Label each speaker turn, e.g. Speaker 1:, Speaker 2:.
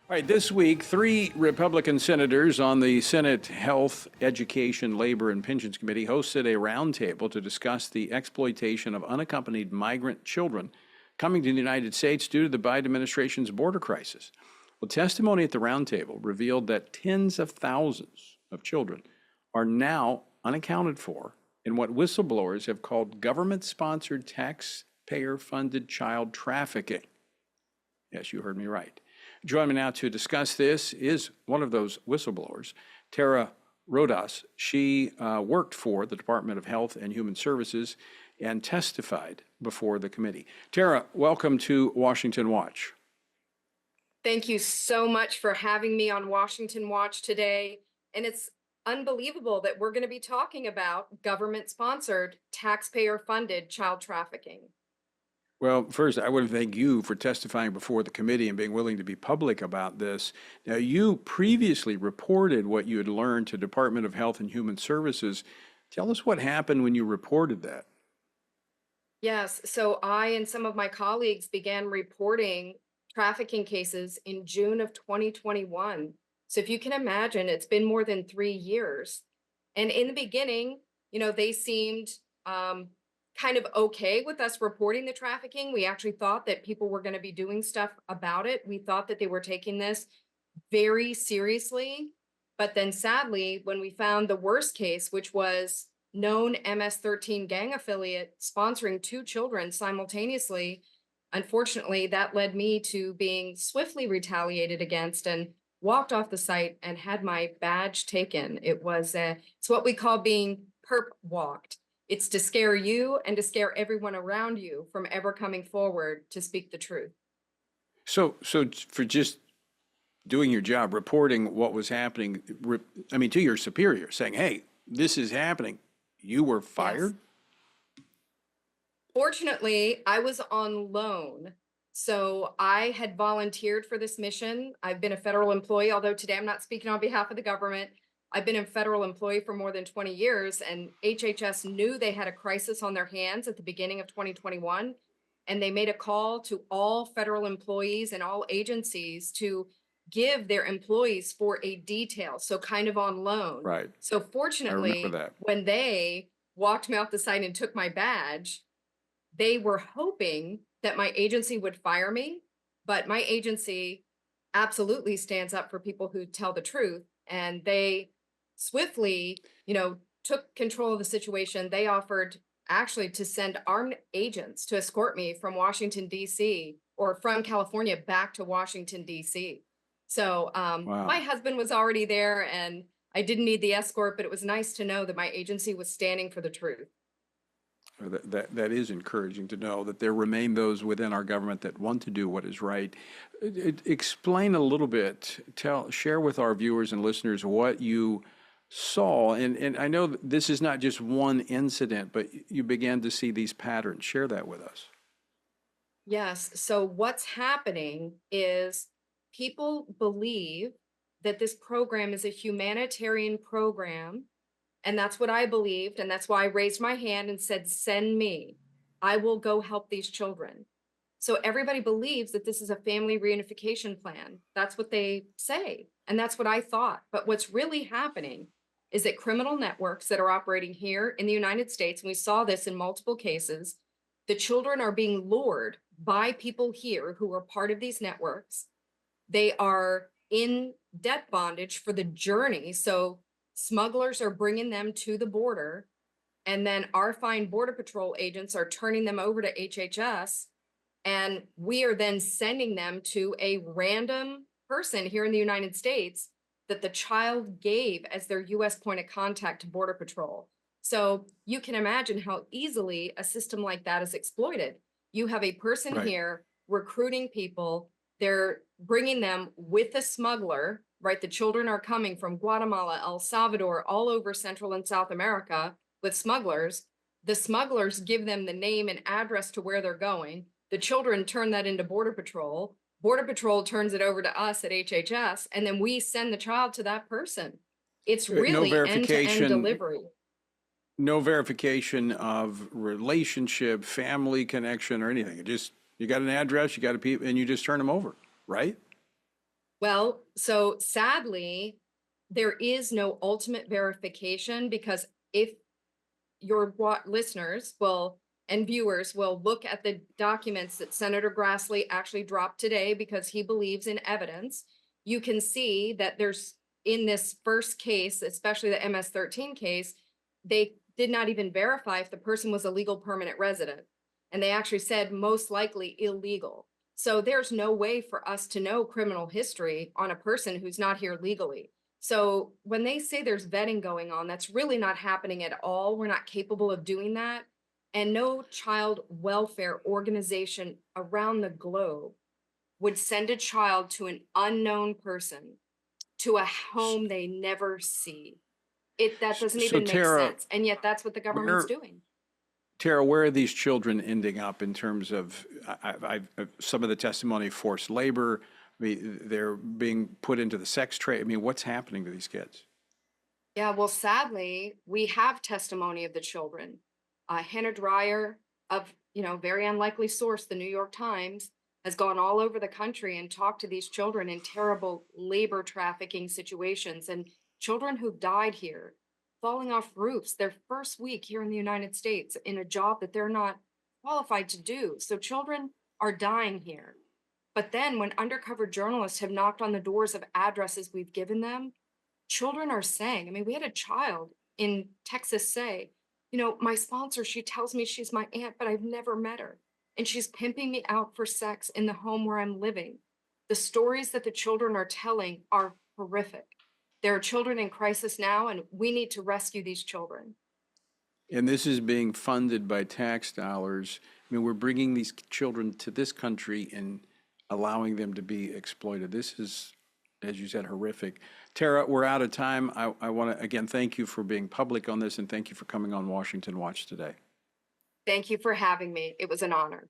Speaker 1: All right, this week, three Republican senators on the Senate Health, Education, Labor, and Pensions Committee hosted a roundtable to discuss the exploitation of unaccompanied migrant children coming to the United States due to the Biden administration's border crisis. Well, testimony at the roundtable revealed that tens of thousands of children are now unaccounted for in what whistleblowers have called government sponsored, taxpayer funded child trafficking. Yes, you heard me right. Joining me now to discuss this is one of those whistleblowers, Tara Rodas. She worked for the Department of Health and Human Services and testified before the committee. Tara, welcome to Washington Watch.
Speaker 2: Thank you so much for having me on Washington Watch today. And it's unbelievable that we're going to be talking about government-sponsored, taxpayer-funded child trafficking.
Speaker 1: Well, first, I want to thank you for testifying before the committee and being willing to be public about this. Now, you previously reported what you had learned to Department of Health and Human Services. Tell us what happened when you reported that.
Speaker 2: Yes, so I and some of my colleagues began reporting trafficking cases in June of 2021. So if you can imagine, it's been more than 3 years. And in the beginning, they seemed kind of okay with us reporting the trafficking. We actually thought that people were going to be doing stuff about it. We thought that they were taking this very seriously. But then sadly, when we found the worst case, which was known MS-13 gang affiliate sponsoring two children simultaneously, unfortunately, that led me to being swiftly retaliated against and walked off the site and had my badge taken. It's what we call being perp walked. It's to scare you and to scare everyone around you from ever coming forward to speak the truth.
Speaker 1: So for just doing your job, reporting what was happening, to your superior, saying, hey, this is happening, you were fired?
Speaker 2: Yes. Fortunately, I was on loan. So I had volunteered for this mission. I've been a federal employee, although today I'm not speaking on behalf of the government. I've been a federal employee for more than 20 years, and HHS knew they had a crisis on their hands at the beginning of 2021. And they made a call to all federal employees and all agencies to give their employees for a detail, so kind of on loan.
Speaker 1: Right.
Speaker 2: So
Speaker 1: I remember
Speaker 2: fortunately,
Speaker 1: that.
Speaker 2: when they walked me off the site and took my badge, they were hoping that my agency would fire me, but my agency absolutely stands up for people who tell the truth. And they swiftly, took control of the situation. They offered actually to send armed agents to escort me from Washington, D.C., or from California back to Washington, D.C. So
Speaker 1: Wow.
Speaker 2: my husband was already there and I didn't need the escort, but it was nice to know that my agency was standing for the truth.
Speaker 1: That is encouraging to know that there remain those within our government that want to do what is right. Explain a little bit, share with our viewers and listeners what you saw. And I know that this is not just one incident, but you began to see these patterns. Share that with us.
Speaker 2: Yes. So what's happening is people believe that this program is a humanitarian program. And that's what I believed. And that's why I raised my hand and said, send me. I will go help these children. So everybody believes that this is a family reunification plan. That's what they say. And that's what I thought. But what's really happening is that criminal networks that are operating here in the United States, and we saw this in multiple cases, the children are being lured by people here who are part of these networks. They are in debt bondage for the journey. So smugglers are bringing them to the border, and then our fine Border Patrol agents are turning them over to HHS, and we are then sending them to a random person here in the United States that the child gave as their U.S. point of contact to Border Patrol. So you can imagine how easily a system like that is exploited. You have a person
Speaker 1: Right.
Speaker 2: here recruiting people. They're bringing them with a smuggler, right? The children are coming from Guatemala, El Salvador, all over Central and South America with smugglers. The smugglers give them the name and address to where they're going. The children turn that into Border Patrol. Border Patrol turns it over to us at HHS, and then we send the child to that person. It's
Speaker 1: No
Speaker 2: really end-to-end
Speaker 1: verification,
Speaker 2: delivery.
Speaker 1: no verification of relationship, family connection, or anything. It just, you got an address, you got a people, and you just turn them over, right?
Speaker 2: Well, so sadly, there is no ultimate verification because if your listeners will and viewers will look at the documents that Senator Grassley actually dropped today because he believes in evidence, you can see that there's in this first case, especially the MS-13 case, they did not even verify if the person was a legal permanent resident. And they actually said most likely illegal. So there's no way for us to know criminal history on a person who's not here legally. So when they say there's vetting going on, that's really not happening at all. We're not capable of doing that. And no child welfare organization around the globe would send a child to an unknown person to a home they never see. That doesn't
Speaker 1: So
Speaker 2: even make
Speaker 1: Tara,
Speaker 2: sense. And yet that's what the government's
Speaker 1: where
Speaker 2: doing.
Speaker 1: Tara, where are these children ending up in terms of some of the testimony, forced labor? I mean, they're being put into the sex trade. I mean, what's happening to these kids?
Speaker 2: Yeah, well, sadly, we have testimony of the children. Hannah Dreier of, very unlikely source, the New York Times, has gone all over the country and talked to these children in terrible labor trafficking situations and children who've died here, falling off roofs their first week here in the United States in a job that they're not qualified to do. So children are dying here. But then when undercover journalists have knocked on the doors of addresses we've given them, children are saying, I mean, we had a child in Texas say, my sponsor, she tells me she's my aunt, but I've never met her. And she's pimping me out for sex in the home where I'm living. The stories that the children are telling are horrific. There are children in crisis now, and we need to rescue these children.
Speaker 1: And this is being funded by tax dollars. I mean, we're bringing these children to this country and allowing them to be exploited. This is, as you said, horrific. Tara, we're out of time. I want to, again, thank you for being public on this and thank you for coming on Washington Watch today.
Speaker 2: Thank you for having me. It was an honor.